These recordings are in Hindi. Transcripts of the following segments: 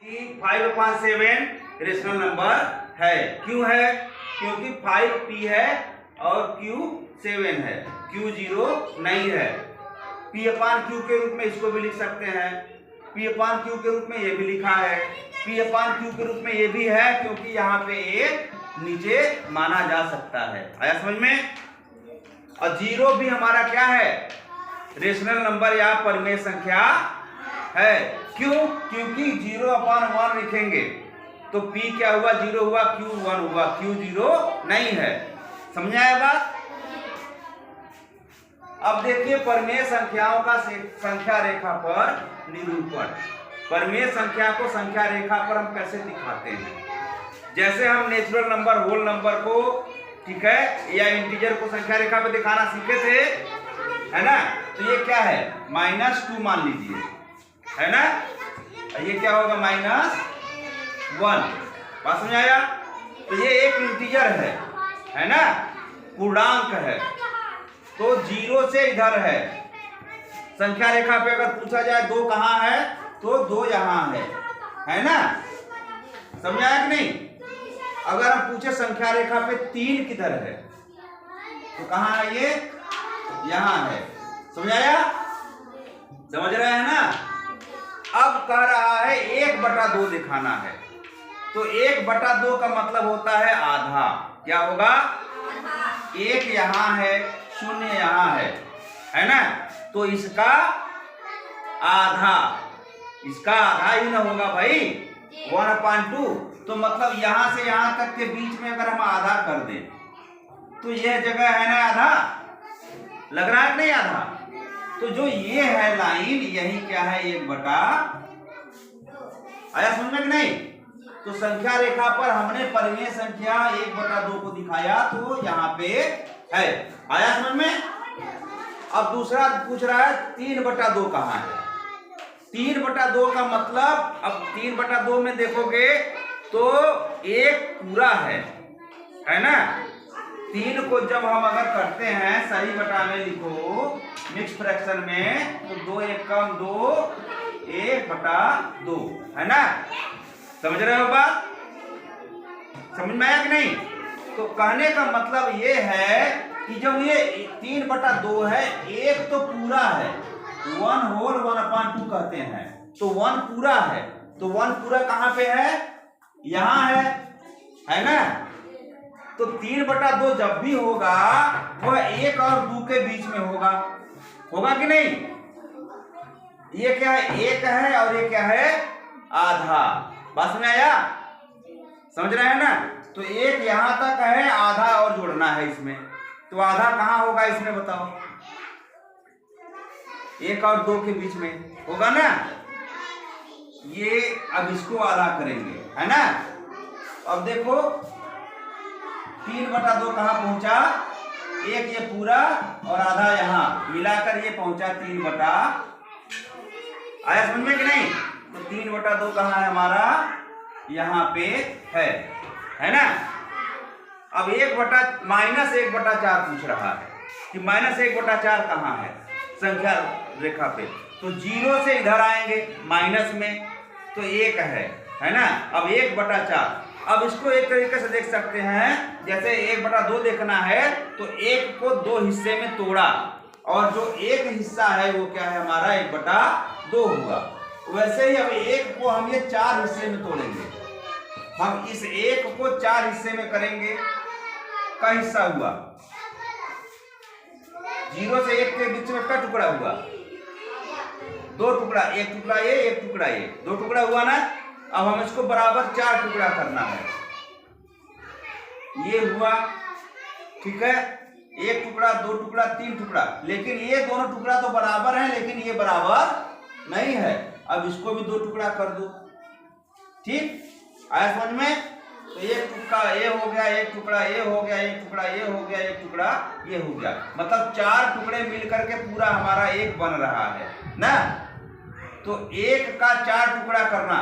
5/7 रेशनल नंबर है। क्यों है? क्योंकि 5p है और q 7 है, q 0 नहीं है। p/q के रूप में इसको भी लिख सकते हैं, p/q के रूप में ये भी लिखा है, p/q के रूप में ये भी है, क्योंकि यहाँ पे एक नीचे माना जा सकता है। आया समझ में? और 0 भी हमारा क्या है? रेशनल नंबर या परिमेय संख्या है। क्यों? क्योंकि 0/1 लिखेंगे तो p क्या हुआ? 0 हुआ, q 1 हुआ, q 0 नहीं है। समझ आया बात? अब देखिए परिमेय संख्याओं का संख्या रेखा पर निरूपण। परिमेय संख्या को संख्या रेखा पर हम कैसे दिखाते हैं? जैसे हम नेचुरल नंबर, होल नंबर को, ठीक है, या इंटीजर को संख्या रेखा पर दिखाना सीखे थे, है ना? तो ये क्या है? -2 मान लीजिए, है ना? ये क्या होगा? -1। बात समझ आया? तो ये एक इंटीजर है ना, पूर्णांक है, तो 0 से इधर है। संख्या रेखा पे अगर पूछा जाए 2 कहाँ है, तो 2 यहाँ है ना? समझ आया कि नहीं? अगर हम पूछे संख्या रेखा पे 3 किधर है, तो कहाँ है? ये यहाँ है। समझ आया? समझ रहे हैं ना? अब कह रहा है 1/2 दिखाना है, तो 1/2 का मतलब होता है आधा। क्या होगा? 1 यहाँ है, 0 यहाँ है ना? तो इसका आधा ही ना होगा भाई, 1/2। तो मतलब यहां से यहां तक के बीच में अगर हम आधा कर दें, तो यह जगह है ना आधा, लग रहा है नहीं आधा? तो जो ये है लाइन, यही क्या है? 1/2। आया समझ में कि नहीं? तो संख्या रेखा पर हमने परिमेय संख्या 1/2 को दिखाया, तो यहाँ पे है। आया समझ में? अब दूसरा पूछ रहा है 3/2 कहाँ है? 3/2 का मतलब, अब 3/2 में देखोगे तो एक पूरा है ना? 3 को जब हम अगर करते हैं सही बटा में लिखो, मिक्स फ्रैक्शन में, तो 2 1 कम 2, 1/2, है ना? समझ रहे हो बात? समझ में आया कि नहीं? तो कहने का मतलब ये है कि जब ये 3/2 है, एक तो पूरा है, 1 होल 1/2 कहते हैं, तो 1 पूरा है, तो 1 पूरा कहाँ पे है? यहाँ है ना? तो 3/2 जब भी होगा वह 1 और 2 के बीच में होगा कि नहीं? ये क्या है? 1 है और ये क्या है? आधा। बात में आया? समझ रहे हैं ना? तो 1 यहां तक है, आधा और जोड़ना है इसमें, तो आधा कहां होगा इसमें बताओ? 1 और 2 के बीच में होगा ना? ये अब इसको आधा करेंगे, है ना? अब देखो 3/2 कहां पहुंचा? 1 ये पूरा और आधा यहाँ मिलाकर ये पहुंचा 3/। आया समझ में कि नहीं? तो 3/2 कहाँ है हमारा? यहाँ पे है ना? अब -1/4 पूछ रहा है कि -1/4 कहाँ है संख्या रेखा पे? तो 0 से इधर आएंगे माइनस में, तो 1 है ना? अब 1/4। अब इसको एक तरीके से देख सकते हैं, जैसे 1/2 देखना है तो 1 को 2 हिस्से में तोड़ा, और जो एक हिस्सा है वो क्या है हमारा? 1/2 हुआ। वैसे ही अब 1 को हम ये 4 हिस्से में तोड़ेंगे। हम इस 1 को 4 हिस्से में करेंगे, का हिस्सा हुआ? 0 से 1 के बीच में का टुकड़ा हुआ? 2 टुकड़ा, एक टुकड़ा ये, एक टुकड़ा ये, 2 टुकड़ा हुआ ना? अब हम इसको बराबर 4 टुकड़ा करना है। ये हुआ, ठीक है, 1 टुकड़ा, 2 टुकड़ा, 3 टुकड़ा, लेकिन ये दोनों टुकड़ा तो बराबर है, लेकिन ये बराबर नहीं है। अब इसको भी 2 टुकड़ा कर दो, ठीक? आया समझ में? तो 1 टुकड़ा ये हो गया, 1 टुकड़ा ये हो गया, 1 टुकड़ा ये हो गया, 1 टुकड़ा ये हो गया, मतलब 4 टुकड़े मिलकर के पूरा हमारा 1 बन रहा है ना? तो 1 का 4 टुकड़ा करना,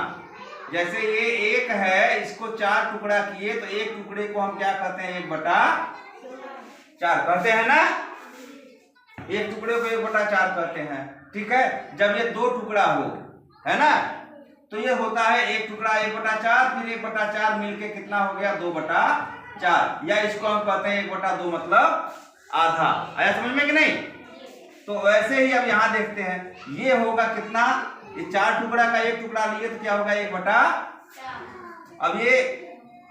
जैसे ये 1 है, इसको 4 टुकड़ा किए, तो 1 टुकड़े को हम क्या कहते हैं? 1/4 कहते हैं ना? 1 टुकड़े को 1/4 कहते हैं, ठीक है? जब ये 2 टुकड़ा हो, है ना, तो ये होता है 1 टुकड़ा 1/4, फिर 1/4 मिलके कितना हो गया 2/4, या इसको हम कहते हैं 1/2 मतलब आधा। आया समझ में कि नहीं? तो वैसे ही अब यहाँ देखते हैं, ये होगा कितना, ये 4 टुकड़ा का 1 टुकड़ा लिए तो क्या होगा 1/4।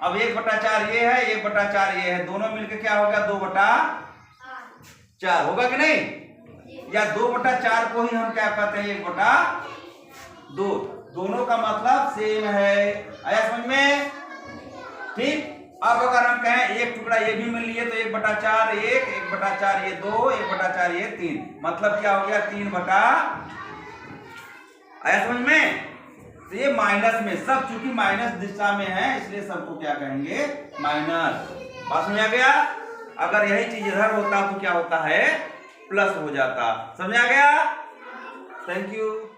अब 1/4 ये है, 1/4 ये है, दोनों मिलके क्या होगा 2/4 होगा कि नहीं? या 2/4 को ही हम क्या कहते हैं 1/2, दोनों का मतलब सेम है। आया समझ में? ठीक। अब अगर हम कहें 1 टुकड़ा ये भी मिल लिए तो 1/4 1, 1/4 ये 2, 1/4 ये 3, मतलब क्या हो गया 3/। आया समझ में? तो ये माइनस में, सब चूंकि माइनस दिशा में है इसलिए सबको क्या कहेंगे माइनस। बात समझ आ गया? अगर यही चीज इधर होता तो क्या होता है प्लस हो जाता। समझ आ गया? Thank you.